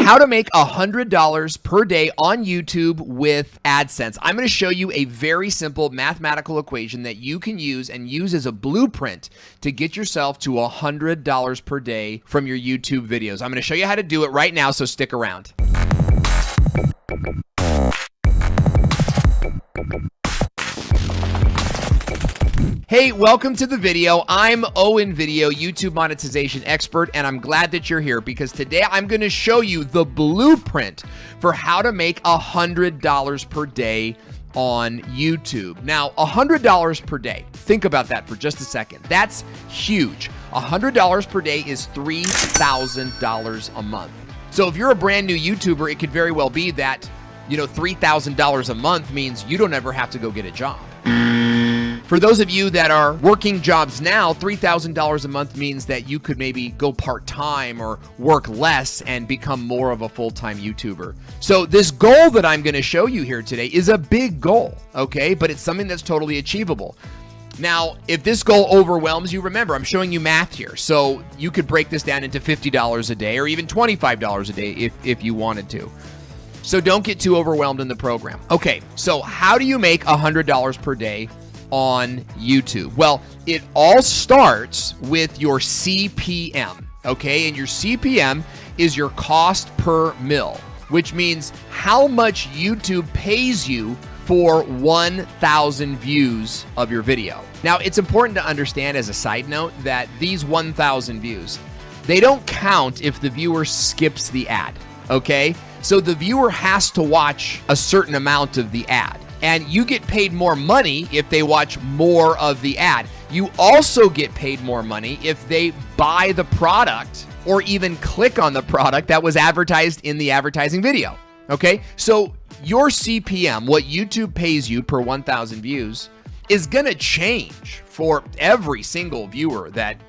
How to make $100 per day on YouTube with AdSense. I'm going to show you a very simple mathematical equation that you can use as a blueprint to get yourself to $100 per day from your YouTube videos. I'm going to show you how to do it right now, so stick around. Hey, welcome to the video. I'm Owen Video, YouTube monetization expert, and I'm glad that you're here because today I'm going to show you the blueprint for how to make $100 per day on YouTube. Now, $100 per day. Think about that for just a second. That's huge. $100 per day is $3,000 a month. So if you're a brand new YouTuber, it could very well be that, $3,000 a month means you don't ever have to go get a job. For those of you that are working jobs now, $3,000 a month means that you could maybe go part-time or work less and become more of a full-time YouTuber. So this goal that I'm going to show you here today is a big goal, okay? But it's something that's totally achievable. Now, if this goal overwhelms you, remember, I'm showing you math here. So you could break this down into $50 a day or even $25 a day if you wanted to. So don't get too overwhelmed in the program. Okay, so how do you make $100 per day on YouTube? Well, it all starts with your CPM, okay? And your CPM is your cost per mil, which means how much YouTube pays you for 1,000 views of your video. Now, it's important to understand as a side note that these 1,000 views, they don't count if the viewer skips the ad, okay? So the viewer has to watch a certain amount of the ad. And you get paid more money if they watch more of the ad. You also get paid more money if they buy the product or even click on the product that was advertised in the advertising video. Okay, so your CPM, what YouTube pays you per 1,000 views, is gonna change for every single viewer that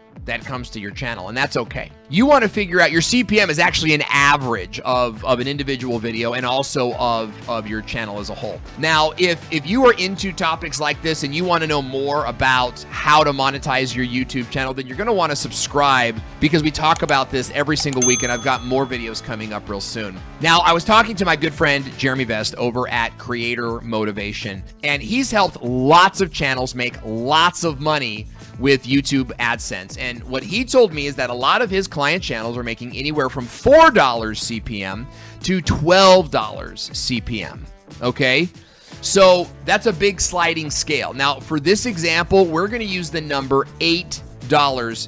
comes to your channel, and that's okay. You want to figure out your CPM is actually an average of an individual video and also of your channel as a whole. Now, if you are into topics like this and you want to know more about how to monetize your YouTube channel, then you're going to want to subscribe because we talk about this every single week, and I've got more videos coming up real soon. Now, I was talking to my good friend Jeremy Vest over at Creator Motivation, and he's helped lots of channels make lots of money with YouTube AdSense. And what he told me is that a lot of his client channels are making anywhere from $4 CPM to $12 CPM, okay? So that's a big sliding scale. Now, for this example, we're gonna use the number $8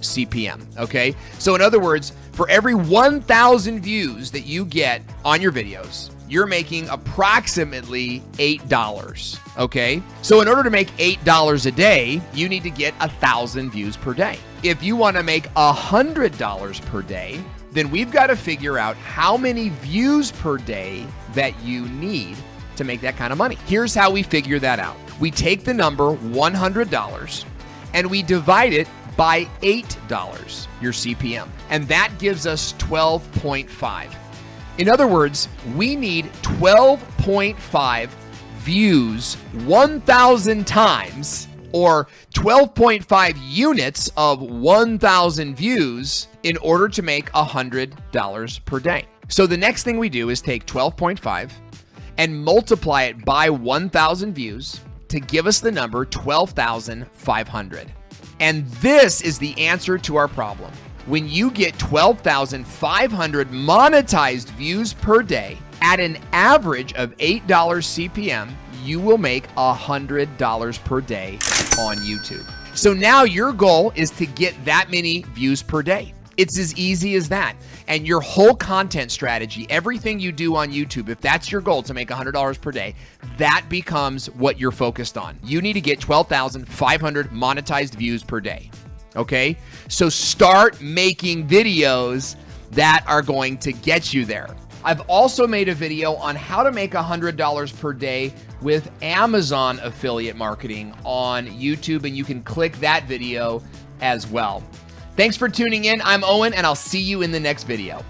CPM, okay? So in other words, for every 1,000 views that you get on your videos, you're making approximately $8, okay? So in order to make $8 a day, you need to get 1,000 views per day. If you wanna make $100 per day, then we've gotta figure out how many views per day that you need to make that kind of money. Here's how we figure that out. We take the number $100 and we divide it by $8, your CPM, and that gives us 12.5. In other words, we need 12.5 views 1,000 times, or 12.5 units of 1,000 views in order to make $100 per day. So the next thing we do is take 12.5 and multiply it by 1,000 views to give us the number 12,500. And this is the answer to our problem. When you get 12,500 monetized views per day at an average of $8 CPM, you will make $100 per day on YouTube. So now your goal is to get that many views per day. It's as easy as that. And your whole content strategy, everything you do on YouTube, if that's your goal to make $100 per day, that becomes what you're focused on. You need to get 12,500 monetized views per day. Okay, so start making videos that are going to get you there. I've also made a video on how to make $100 per day with Amazon affiliate marketing on YouTube, and you can click that video as well. Thanks for tuning in. I'm Owen, and I'll see you in the next video.